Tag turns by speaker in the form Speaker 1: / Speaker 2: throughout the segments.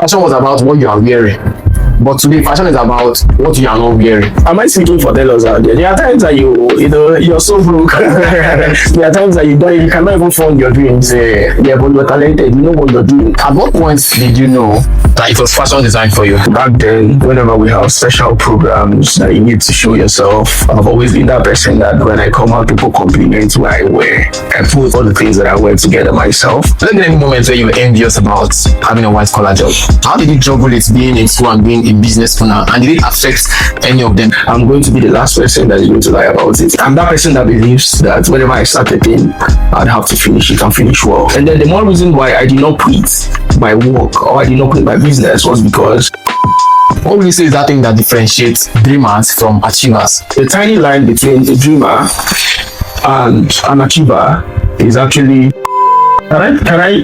Speaker 1: Fashion was about what you are wearing, but today fashion is about what you are not wearing.
Speaker 2: Am I speaking for tailors out there? There are times that you're so broke. There are times that you cannot even fund your dreams. Yeah, but you're talented. You know what you're doing.
Speaker 1: At what point did you know that it was fashion designed for you?
Speaker 2: Back then, whenever we have special programs that you need to show yourself, I've always been that person that when I come out, people compliment what I wear. I put all the things that I wear together myself.
Speaker 1: There been any moments where you were envious about having a white collar job? How did you juggle it being in school and being a business owner, and did it affect any of them?
Speaker 2: I'm going to be the last person that is going to lie about it. I'm that person that believes that whenever I start a thing, I'd have to finish it and finish well. And then the more reason why I did not quit my work or I did not quit my business was because
Speaker 1: what would you say is that thing that differentiates dreamers from achievers?
Speaker 2: the tiny line between a dreamer and an achiever is actually okay.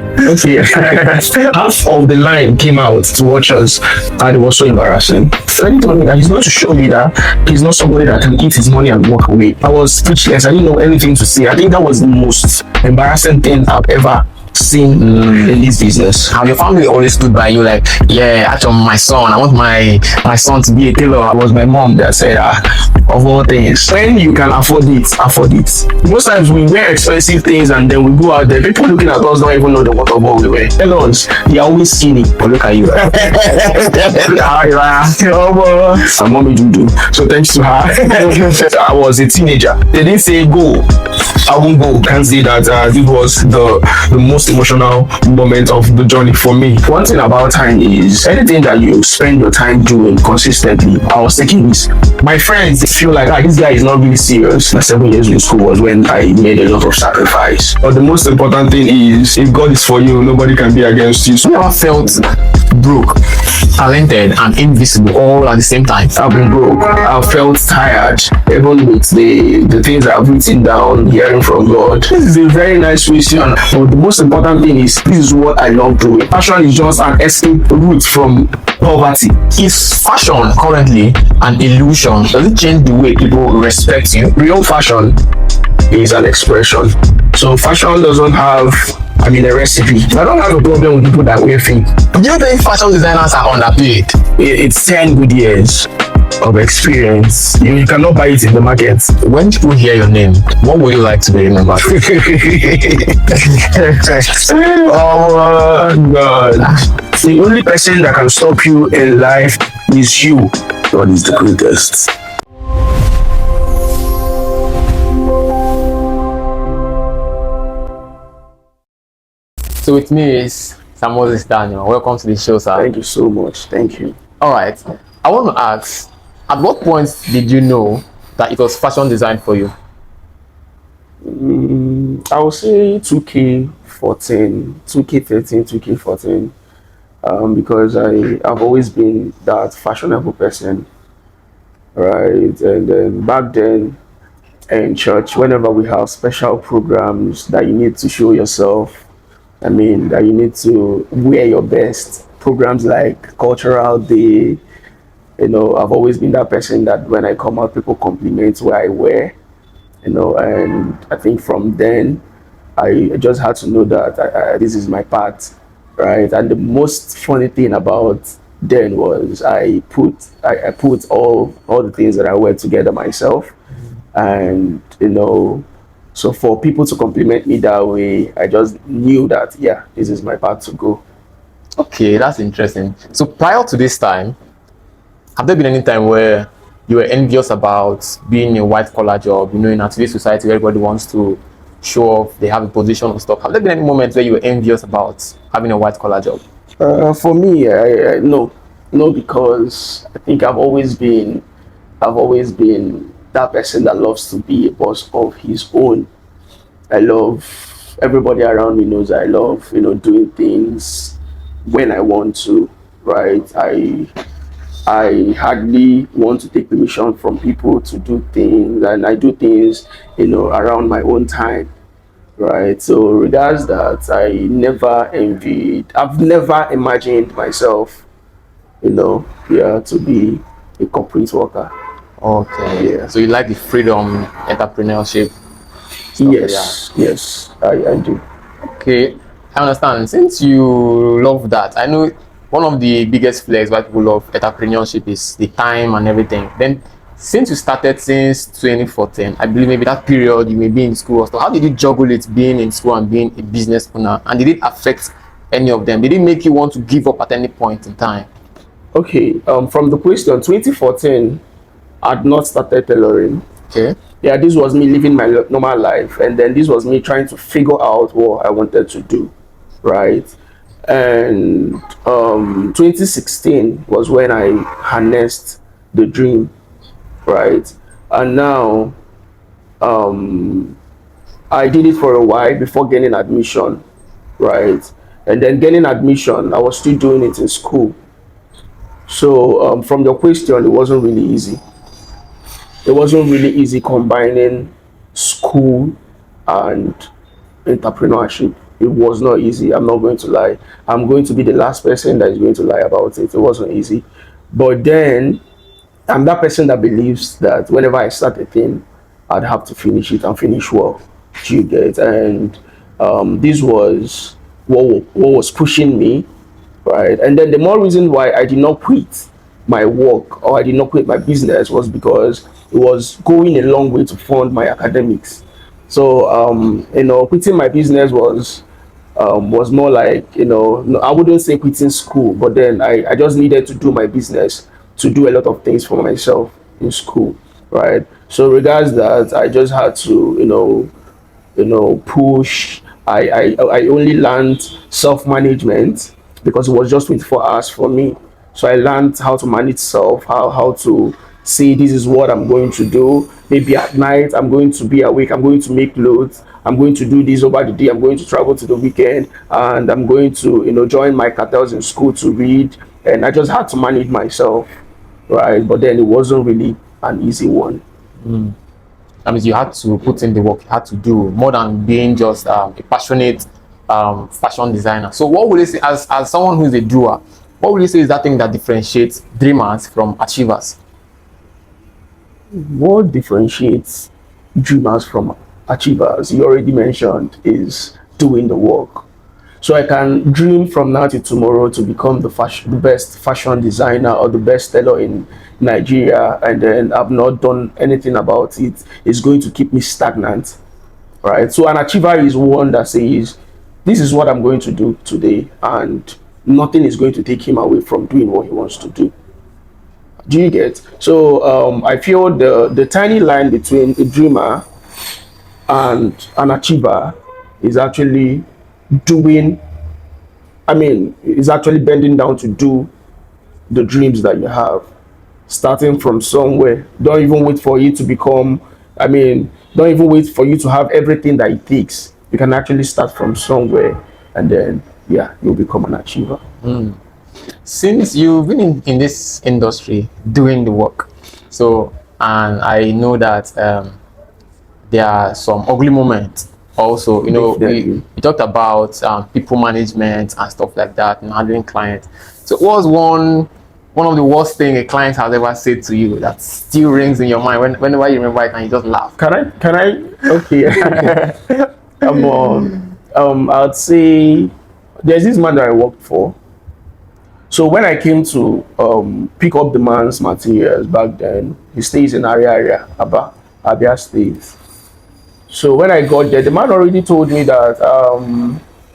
Speaker 2: Half of the line came out to watch us and it was so embarrassing. So he told me that he's going to show me that he's not somebody that can eat his money and walk away. I was speechless. I didn't know anything to say. I think that was the most embarrassing thing I've ever seen in this business.
Speaker 1: How your family always stood by you, like, yeah, actually my son, I want my son to be a tailor.
Speaker 2: It was my mom that said, of all things, when you can afford it, afford it. Most times we wear expensive things and then we go out there, people looking at us don't even know the what of what we wear. Tell us, they are always skinny, but look at you. And mommy do. So thanks to her. I was a teenager. They didn't say go. I won't go. Can't say that this was the most emotional moment of the journey for me. One thing about time is anything that you spend your time doing consistently. I was taking this. My friends, they feel like this guy is not really serious. My 7 years in school was when I made a lot of sacrifice. But the most important thing is if God is for you, nobody can be against you.
Speaker 1: So you ever felt broke, talented, and invisible all at the same time?
Speaker 2: I've been broke. I've felt tired, even with the things I've written down, hearing from God. This is a very nice question. But the most important thing is this is what I love doing. Fashion is just an escape route from poverty.
Speaker 1: Is fashion currently an illusion? Does it change the way people respect you?
Speaker 2: Real fashion is an expression. So fashion doesn't have a recipe. I don't have a problem with people that wear fake.
Speaker 1: Do you think fashion designers are underpaid?
Speaker 2: It's 10 good years of experience. You cannot buy it in the market.
Speaker 1: When people hear your name, what would you like to be remembered?
Speaker 2: Oh my God. The only person that can stop you in life is you. God is the greatest.
Speaker 1: So with me is Moses Daniel. Welcome to the show, sir.
Speaker 2: Thank you so much. Thank you.
Speaker 1: All right. I want to ask, at what point did you know that it was fashion designed for you?
Speaker 2: I would say 2K14, 2K13, 2K14. Because I've always been that fashionable person, right? And then back then in church, whenever we have special programs that you need to show yourself, that you need to wear your best, programs like Cultural Day, I've always been that person that when I come out, people compliment what I wear, and I think from then, I just had to know that this is my path, right? And the most funny thing about then was I put all the things that I wear together myself, and so for people to compliment me that way, I just knew that this is my path to go.
Speaker 1: Okay, that's interesting. So prior to this time, have there been any time where you were envious about being a white collar job? In today's society where everybody wants to show off, they have a position and stuff. Have there been any moments where you were envious about having a white collar job?
Speaker 2: For me, no, because I think I've always been that person that loves to be a boss of his own. I love everybody around me knows I love doing things when I want to, right? I hardly want to take permission from people to do things, and I do things around my own time, right? So regards that, I've never imagined myself to be a corporate worker.
Speaker 1: Okay.
Speaker 2: Yeah.
Speaker 1: So you like the freedom, entrepreneurship?
Speaker 2: Yes, I do.
Speaker 1: Okay, I understand. Since you love that, I know one of the biggest flags why people love entrepreneurship is the time and everything. Then, since you started since 2014, I believe maybe that period you may be in school. So, how did you juggle it being in school and being a business owner? And did it affect any of them? Did it make you want to give up at any point in time?
Speaker 2: Okay, from the question, 2014, I'd not started tailoring.
Speaker 1: Okay.
Speaker 2: Yeah, this was me living my normal life, and then this was me trying to figure out what I wanted to do, right? And 2016 was when I harnessed the dream, right? And now I did it for a while before getting admission, right? And then getting admission, I was still doing it in school. So from your question, it wasn't really easy. It wasn't really easy combining school and entrepreneurship. It was not easy. I'm not going to lie. I'm going to be the last person that is going to lie about it. It wasn't easy. But then I'm that person that believes that whenever I start a thing, I'd have to finish it and finish well. Do you get? And this was what was pushing me, right? And then the more reason why I did not quit my work or I did not quit my business was because it was going a long way to fund my academics. So quitting my business was more like, no, I wouldn't say quitting school, but then I just needed to do my business to do a lot of things for myself in school, right? So regards that, I just had to, push. I only learned self-management because it was just 24 hours for me. So I learned how to manage self, how to say this is what I'm going to do. Maybe at night I'm going to be awake, I'm going to make loads, I'm going to do this over the day, I'm going to travel to the weekend, and I'm going to, join my cartels in school to read. And I just had to manage myself, right? But then it wasn't really an easy one.
Speaker 1: That means you had to put in the work, you had to do more than being just a passionate fashion designer. So, what would you say, as someone who is a doer, what would you say is that thing that differentiates dreamers from achievers?
Speaker 2: What differentiates dreamers from achievers, you already mentioned, is doing the work. So I can dream from now to tomorrow to become the best fashion designer or the best tailor in Nigeria, and then I've not done anything about it. It's going to keep me stagnant, right? So an achiever is one that says, "This is what I'm going to do today," and nothing is going to take him away from doing what he wants to do. Do you get? So I feel the tiny line between a dreamer and an achiever is actually doing. I mean, is actually bending down to do the dreams that you have, starting from somewhere. Don't even wait for you to become. I mean, don't even wait for you to have everything that it takes. You can actually start from somewhere, and then yeah, you'll become an achiever.
Speaker 1: Since you've been in this industry doing the work, so and I know that there are some ugly moments also. We talked about people management and stuff like that and handling clients. So what was one of the worst thing a client has ever said to you that still rings in your mind whenever you remember it and you just laugh?
Speaker 2: Can I okay. I'd say there's this man that I worked for. So when I came to pick up the man's materials back then, he stays in area, Abia State. So when I got there, the man already told me that.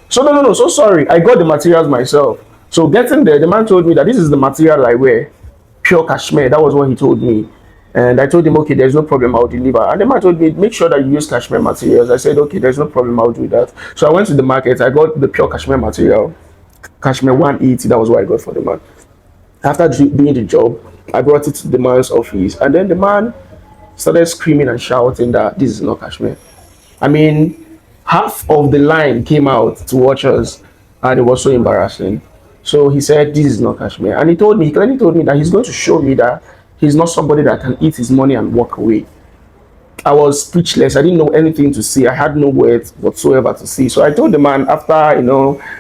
Speaker 2: So no, so sorry. I got the materials myself. So getting there, the man told me that this is the material I wear, pure cashmere. That was what he told me. And I told him, okay, there's no problem, I'll deliver. And the man told me, make sure that you use cashmere materials. I said, okay, there's no problem, I'll do that. So I went to the market, I got the pure cashmere material, cashmere 180, that was what I got for the man. After doing the job, I brought it to the man's office. And then the man started screaming and shouting that this is not cashmere. I mean, half of the line came out to watch us, and it was so embarrassing. So he said, this is not cashmere. And he clearly told me that he's going to show me that he's not somebody that can eat his money and walk away. I was speechless. I didn't know anything to say. I had no words whatsoever to say. So I told the man, after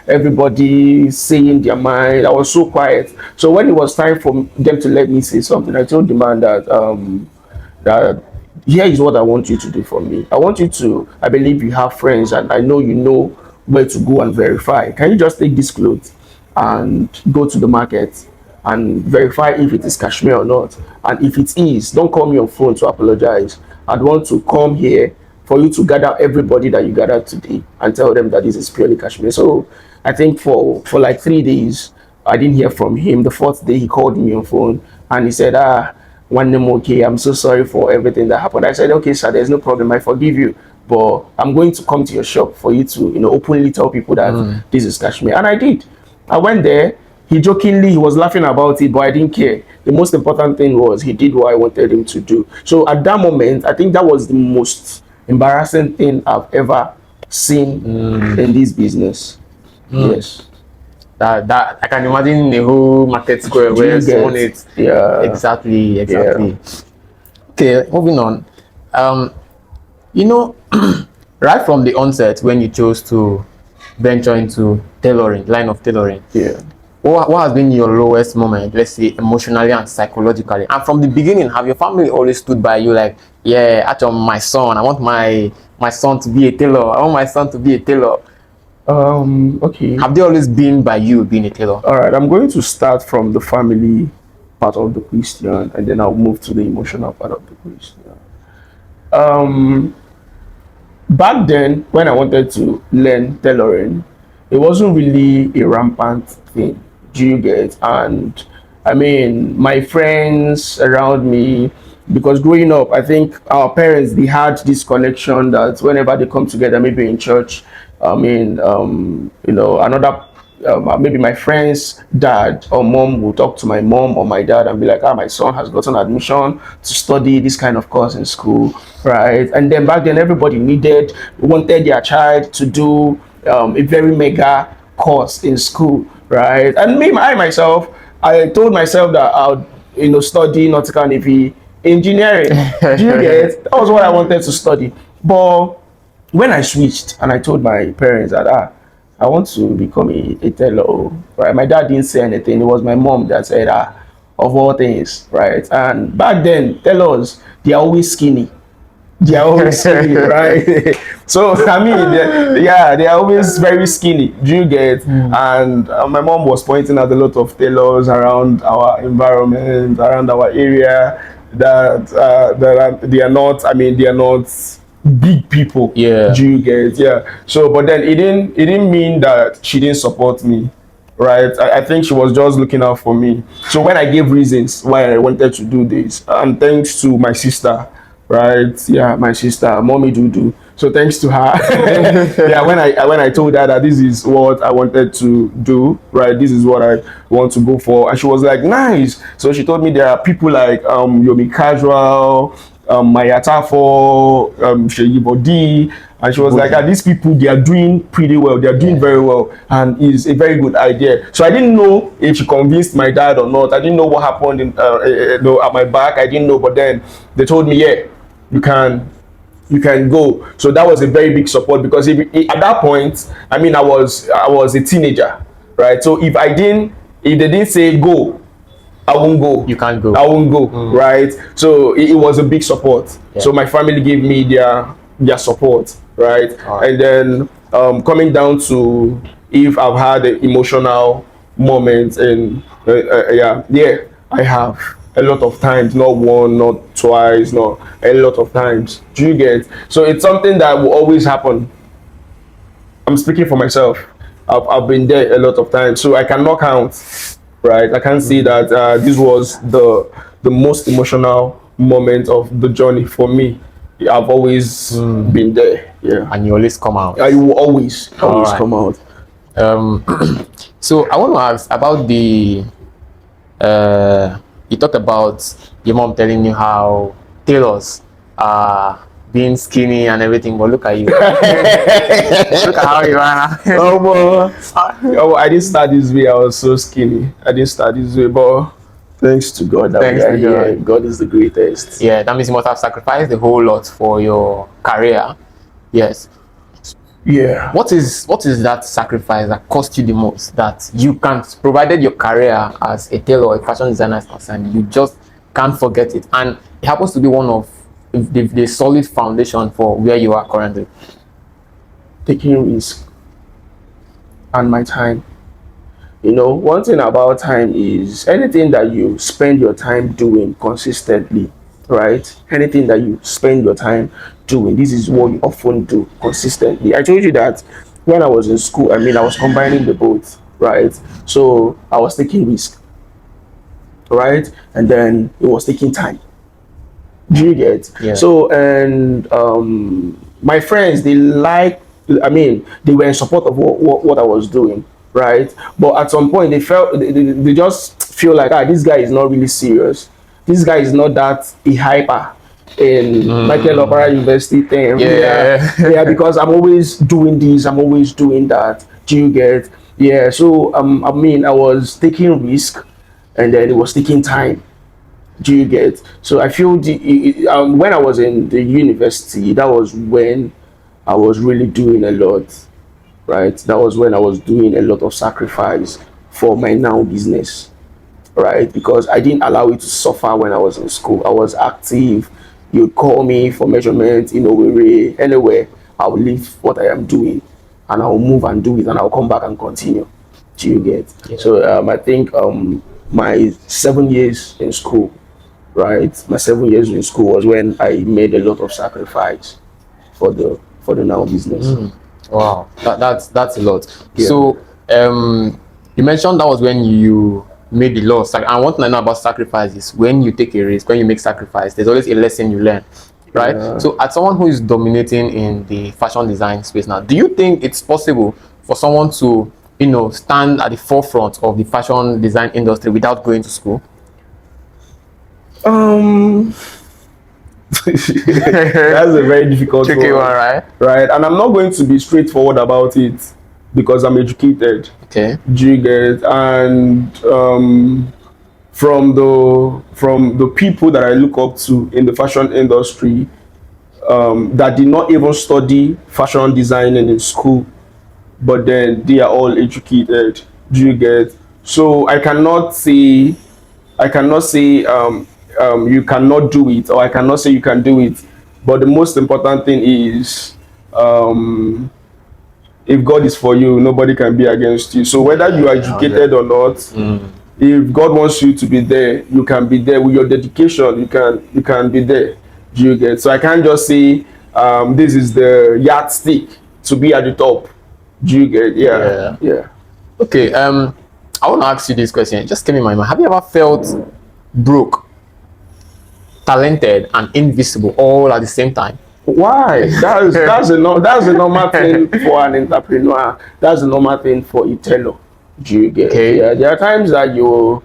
Speaker 2: everybody saying their mind, I was so quiet. So when it was time for them to let me say something, I told the man that here is what I want you to do for me. I want you to, I believe you have friends and I know you know where to go and verify. Can you just take these clothes and go to the market and verify if it is cashmere or not. And if it is, don't call me on phone to apologize. I'd want to come here for you to gather everybody that you gathered today and tell them that this is purely cashmere. So I think for like 3 days, I didn't hear from him. The fourth day, he called me on phone and he said, one name, okay, I'm so sorry for everything that happened. I said, okay, sir, there's no problem. I forgive you. But I'm going to come to your shop for you to, openly tell people that this is cashmere. And I did. I went there. He was laughing about it, but I didn't care. The most important thing was he did what I wanted him to do. So at that moment, I think that was the most embarrassing thing I've ever seen in this business. Yes.
Speaker 1: That I can imagine the whole market square where someone it.
Speaker 2: Yeah.
Speaker 1: Exactly.
Speaker 2: Yeah.
Speaker 1: Okay, moving on. Right from the onset, when you chose to venture into line of tailoring,
Speaker 2: Yeah.
Speaker 1: what has been your lowest moment, let's say emotionally and psychologically? And from the beginning, have your family always stood by you like, yeah, actually my son, I want my son to be a tailor. I want my son to be a tailor.
Speaker 2: Okay.
Speaker 1: Have they always been by you being a tailor?
Speaker 2: All right. I'm going to start from the family part of the question, and then I'll move to the emotional part of the question. Back then, when I wanted to learn tailoring, it wasn't really a rampant thing. Do you get? And I mean, my friends around me, because growing up, I think our parents they had this connection that whenever they come together, maybe in church, I mean, another maybe my friend's dad or mom will talk to my mom or my dad and be like, my son has gotten admission to study this kind of course in school, right? And then back then, everybody wanted their child to do a very mega course in school, right? And I myself, I told myself that I would, study nautical navy engineering. Do you get? That was what I wanted to study. But when I switched and I told my parents that I want to become a tailor, right? My dad didn't say anything. It was my mom that said, of all things, right? And back then, tailors, they are always skinny. They are always skinny, right? So I mean, they are always very skinny. Do you get? And my mom was pointing out a lot of tailors around our environment, around our area they are not. I mean, they are not big people.
Speaker 1: Yeah.
Speaker 2: Do you get? Yeah. So, but then it didn't mean that she didn't support me, right? I think she was just looking out for me. So when I gave reasons why I wanted to do this, and thanks to my sister, right? Yeah, my sister, mommy do. So thanks to her, yeah. When I told her that this is what I wanted to do, right? This is what I want to go for, and she was like, nice. So she told me there are people like Yomi Casual, Mayata for Sheyi Bodi, and she was like, these people, they are doing pretty well, they are doing very well, and it's a very good idea. So I didn't know if she convinced my dad or not. I didn't know what happened at my back. I didn't know, but then they told me, yeah, you can go. So that was a very big support, because at that point, I mean, I was a teenager, right? So if they didn't say go, I won't go.
Speaker 1: You can't go.
Speaker 2: I won't go, right? So it was a big support.
Speaker 1: Yeah.
Speaker 2: So my family gave me their support, right? And then coming down to if I've had an emotional moment, and I have a lot of times, not one, not twice, not a lot of times. Do you get? So it's something that will always happen. I'm speaking for myself. I've been there a lot of times, so I cannot count, right? I can't say that this was the most emotional moment of the journey for me. I've always been there, yeah.
Speaker 1: And you always come out.
Speaker 2: I will always come out.
Speaker 1: So I want to ask about the you talked about your mom telling you how tailors are being skinny and everything, but look at you. Look at how you are now.
Speaker 2: I didn't start this way. I was so skinny. I didn't start this way, but thanks to God that
Speaker 1: Thanks
Speaker 2: we are
Speaker 1: to
Speaker 2: here.
Speaker 1: God.
Speaker 2: God is the greatest.
Speaker 1: Yeah, that means you must have sacrificed a whole lot for your career. Yes.
Speaker 2: Yeah.
Speaker 1: What is that sacrifice that cost you the most, that you can't, provided your career as a tailor or a fashion designer is concerned, you just can't forget it, and it happens to be one of the solid foundation for where you are currently?
Speaker 2: Taking risk and my time. You know, one thing about time is anything that you spend your time doing consistently, right? Anything that you spend your time doing, this is what you often do consistently. I told you that when I was in school, I mean, I was combining the both, right? So I was taking risk, right? And then it was taking time. Do you get?
Speaker 1: Yeah.
Speaker 2: So, and my friends, they like, I mean, they were in support of what I was doing, right? But at some point, they just feel like, this guy is not really serious. This guy is not that a hyper in Michael Opera University thing.
Speaker 1: Yeah.
Speaker 2: Yeah, because I'm always doing this, I'm always doing that. Do you get? Yeah, so I mean, I was taking risk, and then it was taking time. Do you get? So I feel when I was in the university, that was when I was really doing a lot, right? That was when I was doing a lot of sacrifice for my now business, right? Because I didn't allow it to suffer when I was in school. I was active. You'd call me for measurement in a way, anywhere. I'll leave what I am doing and I'll move and do it and I'll come back and continue. Do you get?
Speaker 1: Yeah.
Speaker 2: So I think my 7 years in school, right? My 7 years in school was when I made a lot of sacrifice for the now business.
Speaker 1: Wow, that's a lot.
Speaker 2: Yeah.
Speaker 1: So, you mentioned that was when you made the law. And one thing I know about sacrifice is when you take a risk, when you make sacrifice, there's always a lesson you learn, right?
Speaker 2: Yeah.
Speaker 1: So, as someone who is dominating in the fashion design space now, do you think it's possible for someone to, stand at the forefront of the fashion design industry without going to school?
Speaker 2: That's a very difficult
Speaker 1: Tricky
Speaker 2: one,
Speaker 1: one, right?
Speaker 2: right? And I'm not going to be straightforward about it because I'm educated.
Speaker 1: Okay.
Speaker 2: Do you get? And from the people that I look up to in the fashion industry, that did not even study fashion designing in school, but then they are all educated. Do you get? So I cannot say you cannot do it, or I cannot say you can do it. But the most important thing is, if God is for you, nobody can be against you. So whether you are educated or not, if God wants you to be there, you can be there with your dedication. You can be there. Do you get? So I can't just say this is the yardstick to be at the top. Do you get? Yeah.
Speaker 1: Okay. I want to ask you this question. It just came in my mind. Have you ever felt broke, talented, and invisible all at the same time?
Speaker 2: Why? That's a normal thing for an entrepreneur. That's a normal thing for a tailor. Do you get?
Speaker 1: Okay.
Speaker 2: Yeah. There are times that you.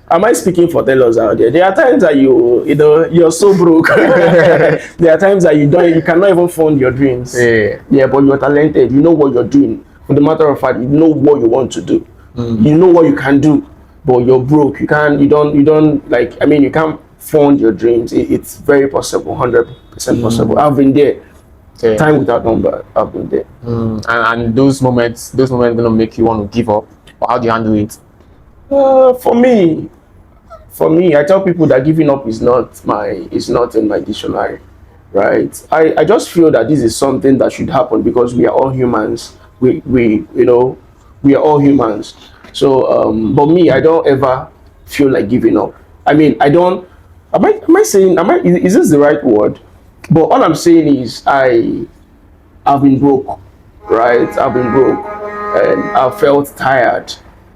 Speaker 2: Am I speaking for tailors out there? There are times that you're so broke. There are times that you cannot even fund your dreams.
Speaker 1: Yeah.
Speaker 2: But you're talented. You know what you're doing. For the matter of fact, you know what you want to do. You know what you can do, but you're broke. You don't like. I mean, you can't fund your dreams. It's very possible, 100% possible. I've been there.
Speaker 1: Okay.
Speaker 2: Time without number. I've been there.
Speaker 1: And those moments gonna make you want to give up, or how do you handle it?
Speaker 2: For me, I tell people that giving up is not in my dictionary, right? I just feel that this is something that should happen because we are all humans. We are all humans. So, but me, I don't ever feel like giving up. I mean, I don't. Am I saying? Is this the right word? But all I'm saying is, I've been broke, right? I've been broke, and I felt tired.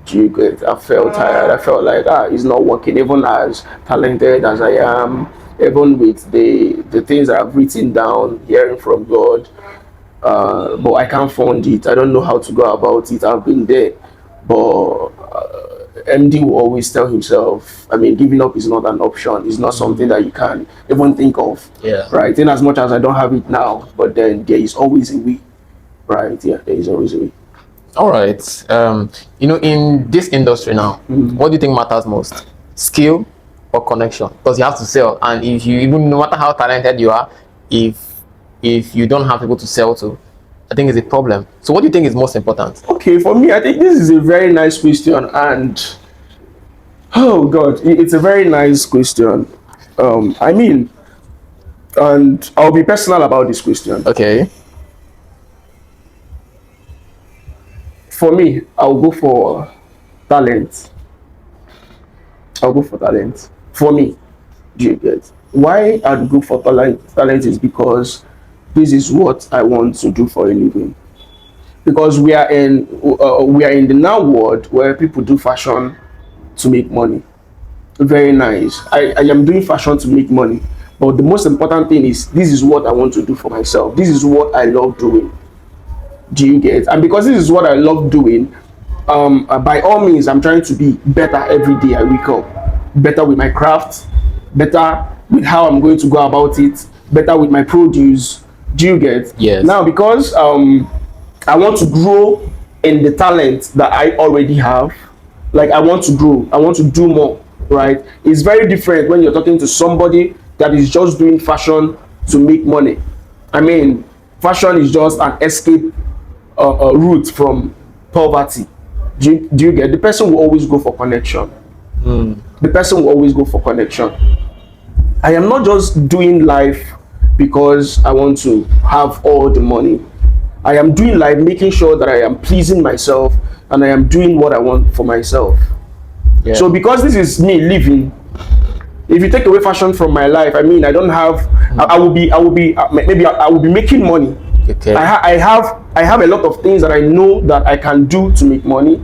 Speaker 2: Do you get? I felt tired. I felt like it's not working. Even as talented as I am, even with the things I've written down, hearing from God, but I can't fund it. I don't know how to go about it. I've been there, but MD will always tell himself, I mean, giving up is not an option. It's not something that you can even think of.
Speaker 1: Yeah.
Speaker 2: Right. In as much as I don't have it now, but then there is always a way. Right. Yeah. There is always a way.
Speaker 1: All right. In this industry now, what do you think matters most? Skill or connection? Because you have to sell, and if you even no matter how talented you are, if you don't have people to sell to, I think it's a problem. So what do you think is most important?
Speaker 2: Okay, for me, I think this is a very nice question, and oh God, it's a very nice question. I mean, and I'll be personal about this question.
Speaker 1: Okay.
Speaker 2: For me, I'll go for talent. I'll go for talent. For me, do you get? Why I'd go for talent? Talent is because this is what I want to do for a living. Because we are in the now world where people do fashion to make money. Very nice. I am doing fashion to make money, but the most important thing is this is what I want to do for myself. This is what I love doing. Do you get? And because this is what I love doing, by all means, I'm trying to be better every day I wake up. Better with my craft, better with how I'm going to go about it, better with my produce. Do you get?
Speaker 1: Yes.
Speaker 2: Now, because I want to grow in the talent that I already have, like I want to grow, I want to do more, right? It's very different when you're talking to somebody that is just doing fashion to make money. I mean, fashion is just an escape route from poverty. Do you get? The person will always go for connection. The person will always go for connection. I am not just doing life because I want to have all the money. I am doing life making sure that I am pleasing myself and I am doing what I want for myself.
Speaker 1: Yeah.
Speaker 2: So because this is me living, if you take away fashion from my life, I mean, I don't have. I will be. Maybe I will be making money.
Speaker 1: Okay.
Speaker 2: I have a lot of things that I know that I can do to make money,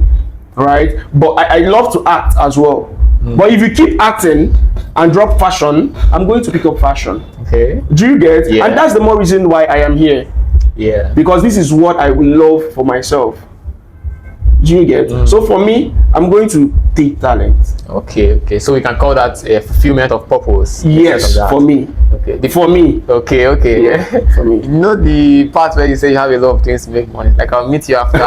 Speaker 2: right? But I love to act as well. But if you keep acting and drop fashion, I'm going to pick up fashion.
Speaker 1: Okay.
Speaker 2: Do you get?
Speaker 1: Yeah.
Speaker 2: And that's the more reason why I am here.
Speaker 1: Yeah.
Speaker 2: Because this is what I will love for myself. Do you get? So for me, I'm going to take talent.
Speaker 1: Okay. So we can call that a fulfillment of purpose.
Speaker 2: Yes, for me.
Speaker 1: Okay.
Speaker 2: For me.
Speaker 1: Okay.
Speaker 2: Yeah, for me.
Speaker 1: You know the part where you say you have a lot of things to make money. Like I'll meet you after.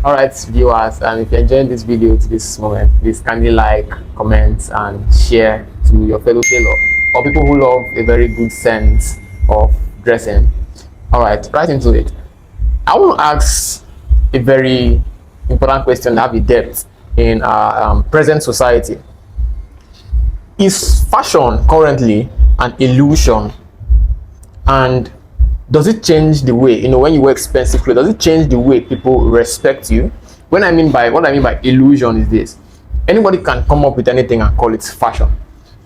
Speaker 1: All right, viewers. If you're enjoying this video to this moment, please kindly like, comment, and share to your fellow tailor or people who love a very good sense of dressing. All right into it. I want to ask a very important question that have a depth in our present society. Is fashion currently an illusion, and does it change the way, when you wear expensive clothes, does it change the way people respect you? What I mean by illusion is this: anybody can come up with anything and call it fashion.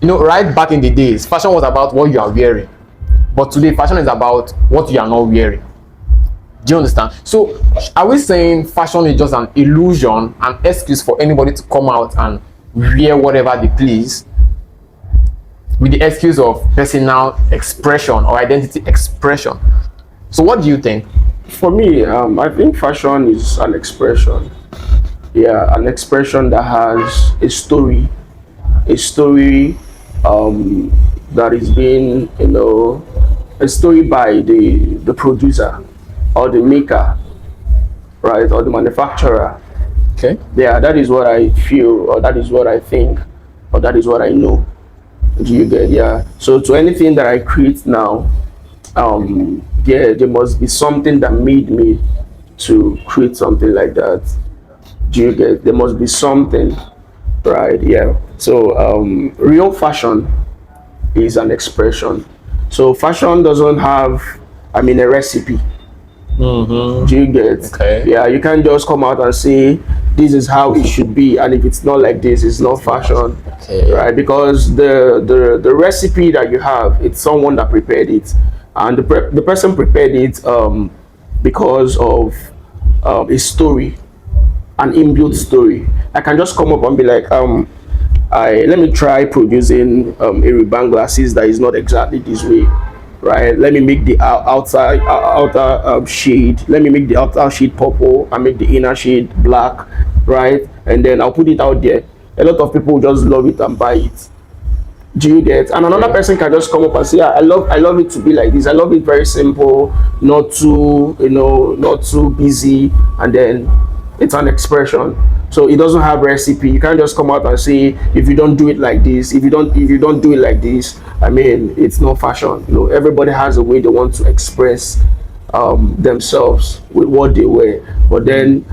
Speaker 1: Right back in the days, fashion was about what you are wearing, but today fashion is about what you are not wearing. Do you understand? So are we saying fashion is just an illusion, an excuse for anybody to come out and wear whatever they please with the excuse of personal expression or identity expression? So what do you think?
Speaker 2: For me, I think fashion is an expression. Yeah, an expression that has a story that is being, a story by the producer or the maker, right, or the manufacturer.
Speaker 1: Okay.
Speaker 2: Yeah, that is what I feel, or that is what I think, or that is what I know. Do you get? Yeah. So to anything that I create now, there must be something that made me to create something like that. Do you get? There must be something, right? Yeah. So real fashion is an expression. So fashion doesn't have, a recipe. Do you get?
Speaker 1: Okay.
Speaker 2: Yeah, you can't just come out and say this is how it should be, and if it's not like this, it's not fashion.
Speaker 1: Okay.
Speaker 2: Right? Because the recipe that you have, it's someone that prepared it, and the person prepared it because of a story, an inbuilt story. I can just come up and be like, let me try producing a Ray-Ban glasses that is not exactly this way. Right, let me make the outer shade. Let me make the outer shade purple and make the inner shade black, right? And then I'll put it out there. A lot of people just love it and buy it. Do you get? And another person can just come up and say, I love it to be like this. I love it very simple, not too, not too busy, and then it's an expression. So it doesn't have recipe. You can't just come out and say, if you don't do it like this, if you don't do it like this, it's not fashion. Everybody has a way they want to express themselves with what they wear. But then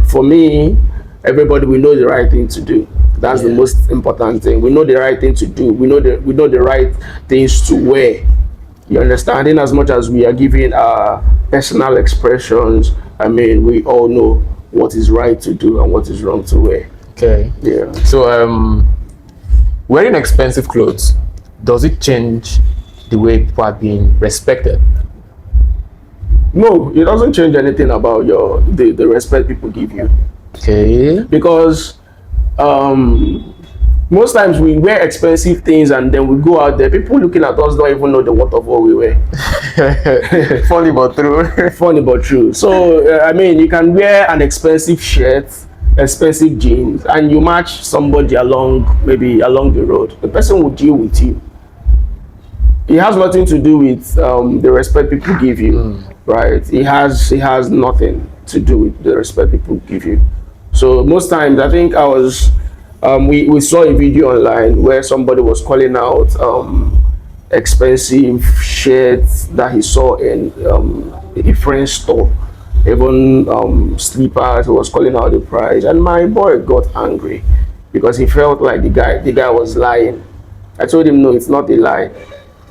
Speaker 2: for me, everybody will know the right thing to do. That's the most important thing. We know the right thing to do. We know the right things to wear. You understand? In as much as we are giving our personal expressions, I mean, we all know what is right to do and what is wrong to wear.
Speaker 1: Okay.
Speaker 2: Yeah.
Speaker 1: So wearing expensive clothes, does it change the way people are being respected?
Speaker 2: No, it doesn't change anything about the respect people give you,
Speaker 1: Okay.
Speaker 2: because most times we wear expensive things and then we go out there. People looking at us don't even know the worth of what we wear.
Speaker 1: Funny but true.
Speaker 2: Funny but true. So I mean, you can wear an expensive shirt, expensive jeans, and you match somebody maybe along the road. The person will deal with you. It has nothing to do with the respect people give you, right? It has nothing to do with the respect people give you. So most times, I think we saw a video online where somebody was calling out expensive shirts that he saw in a French store, even slippers. He was calling out the price, and my boy got angry because he felt like the guy was lying. I told him, no, it's not a lie,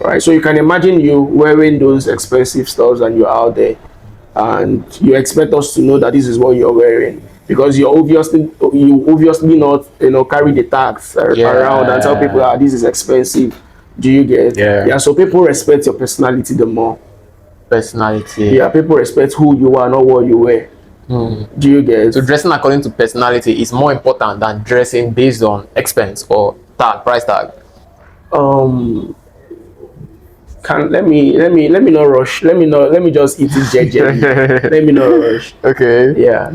Speaker 2: right? So you can imagine you wearing those expensive stuffs and you're out there, and you expect us to know that this is what you're wearing, because you obviously not carry the tags around and tell people, this is expensive. Do you get?
Speaker 1: Yeah.
Speaker 2: So people respect your personality the more.
Speaker 1: Personality.
Speaker 2: Yeah, people respect who you are, not what you wear. Do you get?
Speaker 1: So dressing according to personality is more important than dressing based on expense or price tag.
Speaker 2: Let me not rush. Let me just eat it gently. Let me not rush.
Speaker 1: Okay.
Speaker 2: Yeah.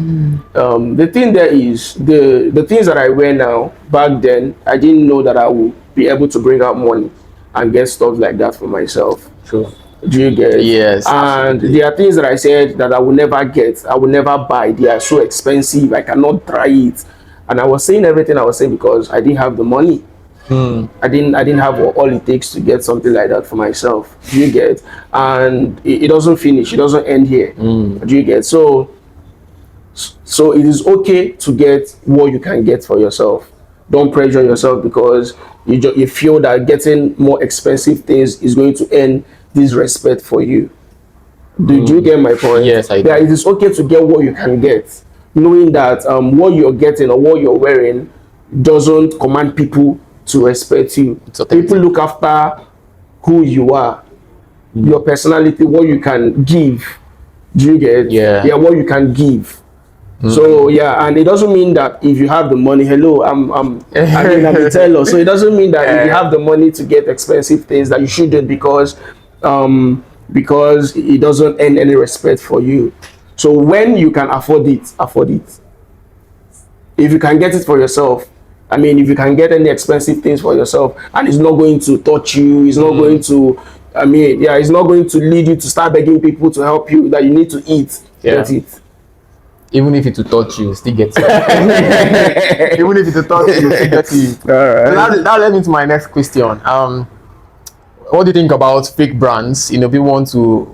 Speaker 2: The thing there is the things that I wear now. Back then, I didn't know that I would be able to bring out money and get stuff like that for myself.
Speaker 1: True.
Speaker 2: Do you get?
Speaker 1: Yes.
Speaker 2: And
Speaker 1: absolutely.
Speaker 2: there are things that I said that I will never get. I will never buy. They are so expensive. I cannot try it. And I was saying everything I was saying because I didn't have the money. I didn't have all it takes to get something like that for myself. Do you get? And it doesn't finish. It doesn't end here. Do you get? So it is okay to get what you can get for yourself. Don't pressure yourself because you feel that getting more expensive things is going to earn this respect for you. Do you get my point?
Speaker 1: Yes, I do.
Speaker 2: Yeah, it is okay to get what you can get, knowing that what you're getting or what you're wearing doesn't command people to respect you. People look after who you are, your personality, what you can give. Do you get?
Speaker 1: Yeah,
Speaker 2: what you can give. So yeah, and it doesn't mean that if you have the money, hello, I'm a tailor. So it doesn't mean that if you have the money to get expensive things that you shouldn't, because it doesn't earn any respect for you. So when you can afford it, afford it. If you can get it for yourself, I mean, if you can get any expensive things for yourself and it's not going to touch you, it's not going to, it's not going to lead you to start begging people to help you that you need to eat, get it.
Speaker 1: Even if it will touch you, still get it. Even if it will touch you, still get it.
Speaker 2: All right.
Speaker 1: So that led me to my next question. What do you think about fake brands? People want to,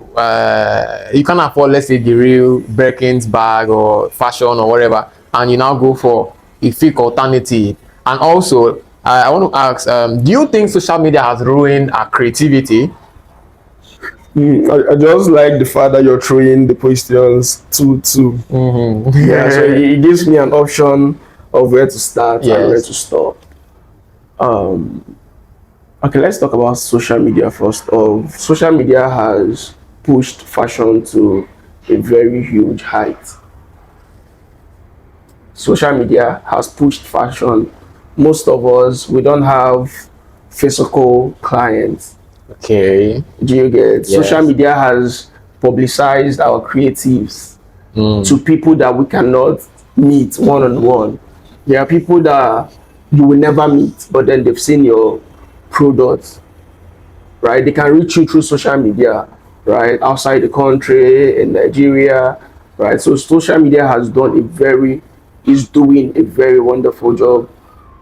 Speaker 1: you can't afford, let's say, the real Birkin's bag or fashion or whatever, and you now go for a fake alternative. And also, I want to ask, do you think social media has ruined our creativity?
Speaker 2: I just like the fact that you're throwing the questions too. Yeah, so it gives me an option of where to start and where to stop. Okay, let's talk about social media first. Social media has pushed fashion to a very huge height. Social media has pushed fashion. Most of us, we don't have physical clients.
Speaker 1: Okay.
Speaker 2: Do you get? Yes. Social media has publicized our creatives to people that we cannot meet one-on-one. There are people that you will never meet, but then they've seen your product, right? They can reach you through social media, right? Outside the country, in Nigeria, right? So social media is doing a very wonderful job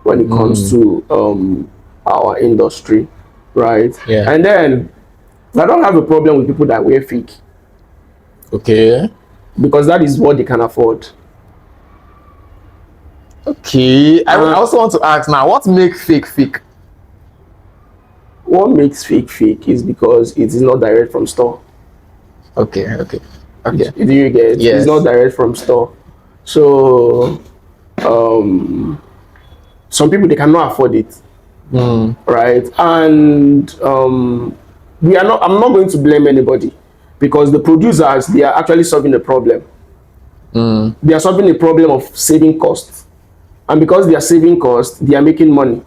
Speaker 2: when it comes to our industry. Right.
Speaker 1: Yeah.
Speaker 2: And then I don't have a problem with people that wear fake.
Speaker 1: Okay.
Speaker 2: Because that is what they can afford.
Speaker 1: Okay. I also want to ask now, what makes fake fake?
Speaker 2: What makes fake fake is because it is not direct from store.
Speaker 1: Okay. Okay.
Speaker 2: Do you get? It's
Speaker 1: Yes.
Speaker 2: not direct from store. So some people, they cannot afford it, right? And we are not. I'm not going to blame anybody, because the producers, they are actually solving the problem. They are solving the problem of saving costs, and because they are saving costs, they are making money,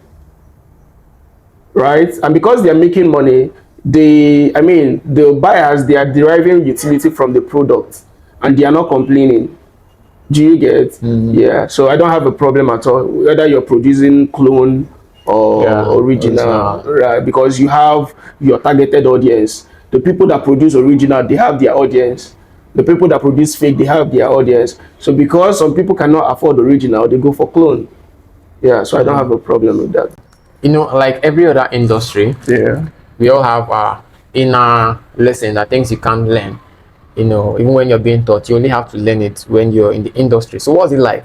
Speaker 2: right? And because they are making money, the buyers, they are deriving utility from the product, and they are not complaining. Do you get? Yeah. So I don't have a problem at all whether you're producing clone or
Speaker 1: Yeah,
Speaker 2: original,
Speaker 1: original.
Speaker 2: right? Because you have your targeted audience. The people that produce original, they have their audience. The people that produce fake, they have their audience. So because some people cannot afford original, they go for clone. Yeah. So I don't have a problem with that.
Speaker 1: You know, like every other industry,
Speaker 2: Yeah.
Speaker 1: we all have our inner lesson, that things you can't learn. You know, even when you're being taught, you only have to learn it when you're in the industry. So what's it like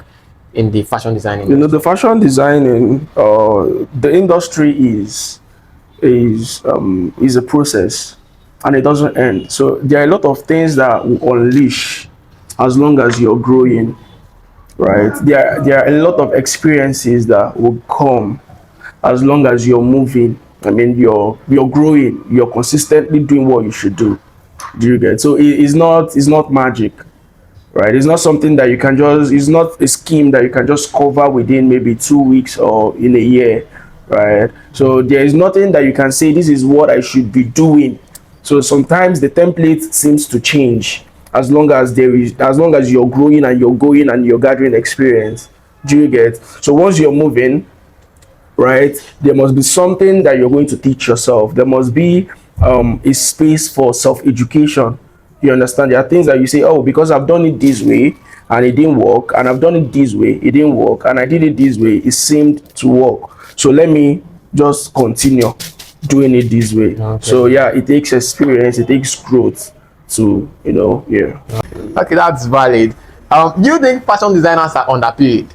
Speaker 1: in the fashion design
Speaker 2: You know,
Speaker 1: industry?
Speaker 2: the fashion designing, the industry is a process, and it doesn't end. So there are a lot of things that will unleash as long as you're growing, right? There are a lot of experiences that will come as long as you're moving. I mean, you're growing, you're consistently doing what you should do. Do you get? So it's not magic, right? It's not something that you can just, it's not a scheme that you can just cover within maybe 2 weeks or in a year, right? So there is nothing that you can say this is what I should be doing. So sometimes the template seems to change as long as as long as you're growing and you're going and you're gathering experience. Do you get? So once you're moving, right, there must be something that you're going to teach yourself. There must be a space for self-education. You understand? There are things that you say, oh, because I've done it this way and it didn't work, and I've done it this way, it didn't work, and I did it this way, it seemed to work, so let me just continue doing it this way.
Speaker 1: Okay.
Speaker 2: So yeah, it takes experience, it takes growth to, yeah.
Speaker 1: Okay, that's valid. Do you think fashion designers are underpaid?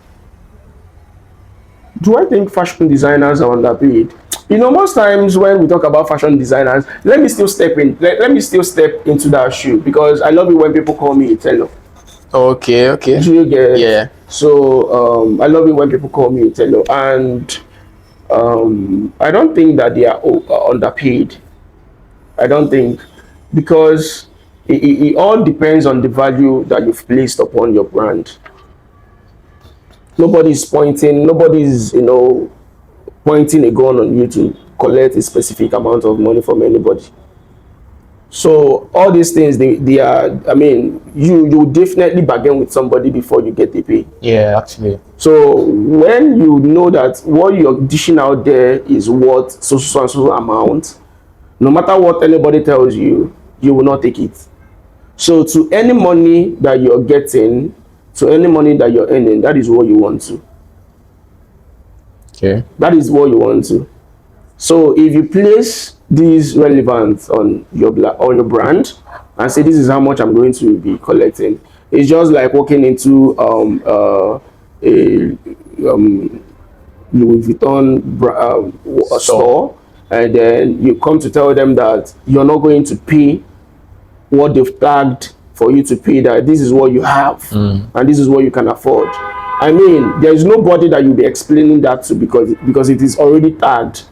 Speaker 2: Do I think fashion designers are underpaid? Most times when we talk about fashion designers, let me still step in. Let me still step into that shoe, because I love it when people call me a tailor.
Speaker 1: Okay, okay.
Speaker 2: Do you get?
Speaker 1: Yeah.
Speaker 2: So I love it when people call me a tailor, and I don't think that they are underpaid. I don't think, because it all depends on the value that you've placed upon your brand. Nobody's pointing a gun on you to collect a specific amount of money from anybody. So all these things, they are, I mean, you definitely bargain with somebody before you get the pay.
Speaker 1: Yeah, actually.
Speaker 2: So when you know that what you're dishing out there is worth so amount, no matter what anybody tells you, you will not take it. So to any money that you're getting, to any money that you're earning, that is what you want to.
Speaker 1: Okay.
Speaker 2: That is what you want to. So if you place these relevance on your brand and say this is how much I'm going to be collecting, it's just like walking into a Louis Vuitton store, and then you come to tell them that you're not going to pay what they've tagged for you to pay, that this is what you have and this is what you can afford. I mean, there is nobody that you'll be explaining that to, because it is already tagged.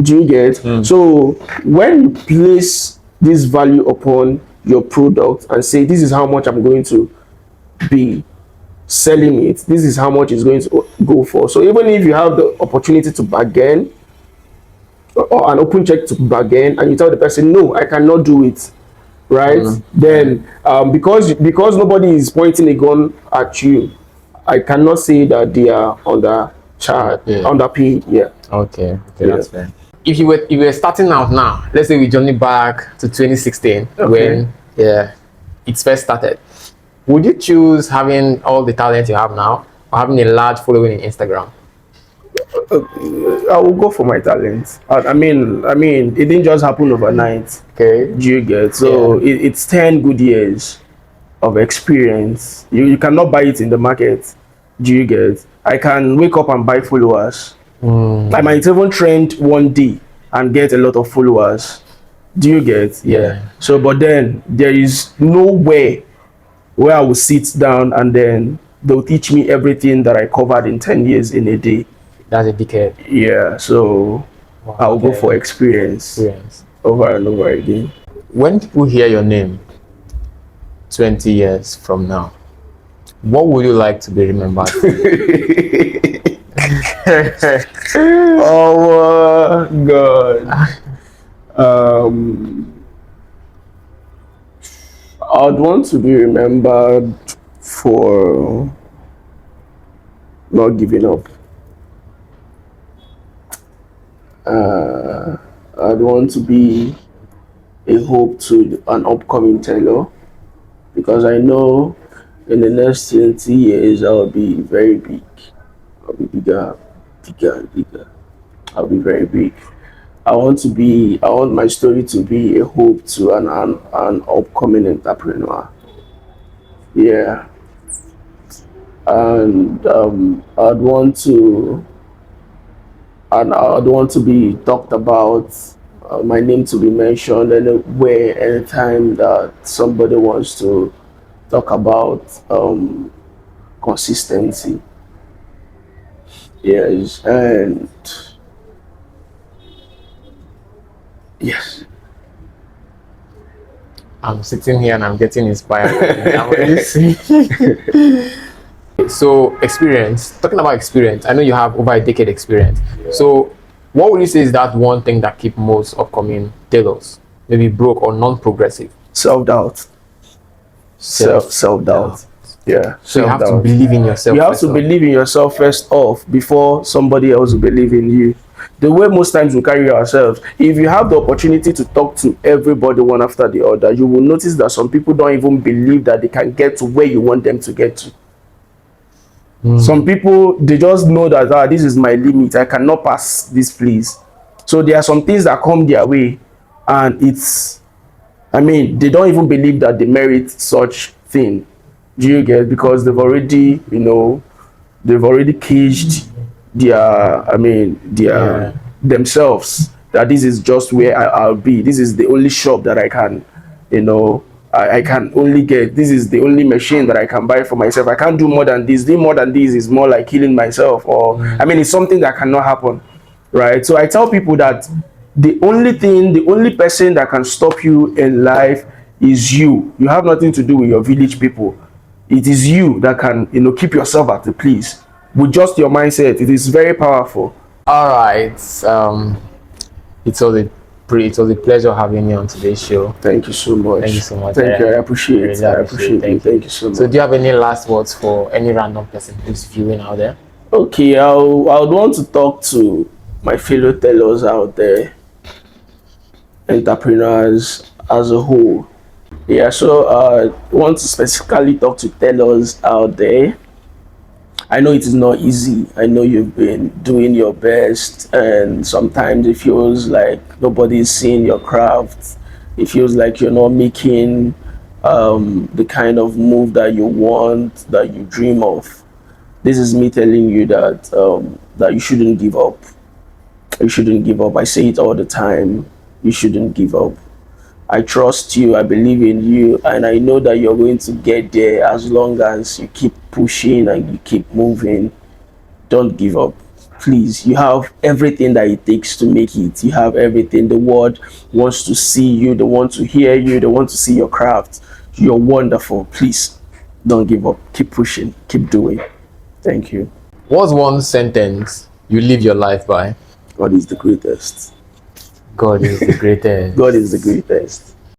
Speaker 2: Do you get? So when you place this value upon your product and say this is how much I'm going to be selling it, this is how much it's going to go for. So even if you have the opportunity to bargain, or an open check to bargain, and you tell the person no, I cannot do it, right? Then because nobody is pointing a gun at you, I cannot say that they are underpaid. Yeah.
Speaker 1: Okay,
Speaker 2: Yeah.
Speaker 1: that's fair. If you were starting out now, let's say we journey back to 2016, when it first started, would you choose having all the talent you have now, or having a large following in Instagram?
Speaker 2: I will go for my talent. I mean, it didn't just happen overnight.
Speaker 1: Okay.
Speaker 2: Do you get? So it's 10 good years of experience. You cannot buy it in the market. Do you get? I can wake up and buy followers. I might even trend one day and get a lot of followers. Do you get? Yeah. So, but then there is nowhere where I will sit down and then they'll teach me everything that I covered in 10 years in a day.
Speaker 1: That's a decade.
Speaker 2: Yeah, so
Speaker 1: Wow,
Speaker 2: I'll go
Speaker 1: okay.
Speaker 2: for experience over and over again.
Speaker 1: When people hear your name 20 years from now, what would you like to be remembered for?
Speaker 2: Oh my God. I'd want to be remembered for not giving up. I'd want to be a hope to an upcoming tailor, because I know in the next 20 years I'll be very big. I'll be bigger, bigger, and bigger. I'll be very big. I want my story to be a hope to an upcoming entrepreneur. Yeah. And I'd want to be talked about, my name to be mentioned anywhere, anytime that somebody wants to talk about consistency. Yes, and yes.
Speaker 1: I'm sitting here and I'm getting inspired. I'm already seeing. So experience, talking about experience, I know you have over a decade experience.
Speaker 2: Yeah.
Speaker 1: So what would you say is that one thing that keep most upcoming tailors maybe broke or non-progressive?
Speaker 2: Self-doubt. Self-doubt. Yeah.
Speaker 1: So you have to believe in yourself.
Speaker 2: You have to believe in yourself first off before somebody else will believe in you. The way most times we carry ourselves, if you have the opportunity to talk to everybody one after the other, you will notice that some people don't even believe that they can get to where you want them to get to. Some people, they just know that this is my limit, I cannot pass this place. So there are some things that come their way, and they don't even believe that they merit such thing. Do you get? Because they've already caged themselves, that this is just where I'll be. This is the only shop that I can, I can only get. This is the only machine that I can buy for myself. I can't do more than this. Doing more than this is more like killing myself, or it's something that cannot happen, right? So I tell people that the only person that can stop you in life is you. You have nothing to do with your village people. It is you that can, keep yourself at the place with just your mindset. It is very powerful.
Speaker 1: All right. It was a pleasure having you on today's show.
Speaker 2: Thank you so much.
Speaker 1: Thank you so much.
Speaker 2: Thank you. I appreciate it. I appreciate it. Thank you so much.
Speaker 1: So do you have any last words for any random person who's viewing out there?
Speaker 2: Okay, I would want to talk to my fellow tailors out there, entrepreneurs as a whole. Yeah, so I want to specifically talk to tailors out there. I know it is not easy. I know you've been doing your best, and sometimes it feels like nobody is seeing your craft. It feels like you're not making the kind of move that you want, that you dream of. This is me telling you that you shouldn't give up. You shouldn't give up. I say it all the time. You shouldn't give up. I trust you, I believe in you, and I know that you're going to get there as long as you keep pushing and you keep moving. Don't give up. Please, you have everything that it takes to make it. You have everything. The world wants to see you, they want to hear you, they want to see your craft. You're wonderful. Please, don't give up. Keep pushing, keep doing. Thank you.
Speaker 1: What's one sentence you live your life by?
Speaker 2: God is the greatest.
Speaker 1: God is the greatest.
Speaker 2: God is the greatest.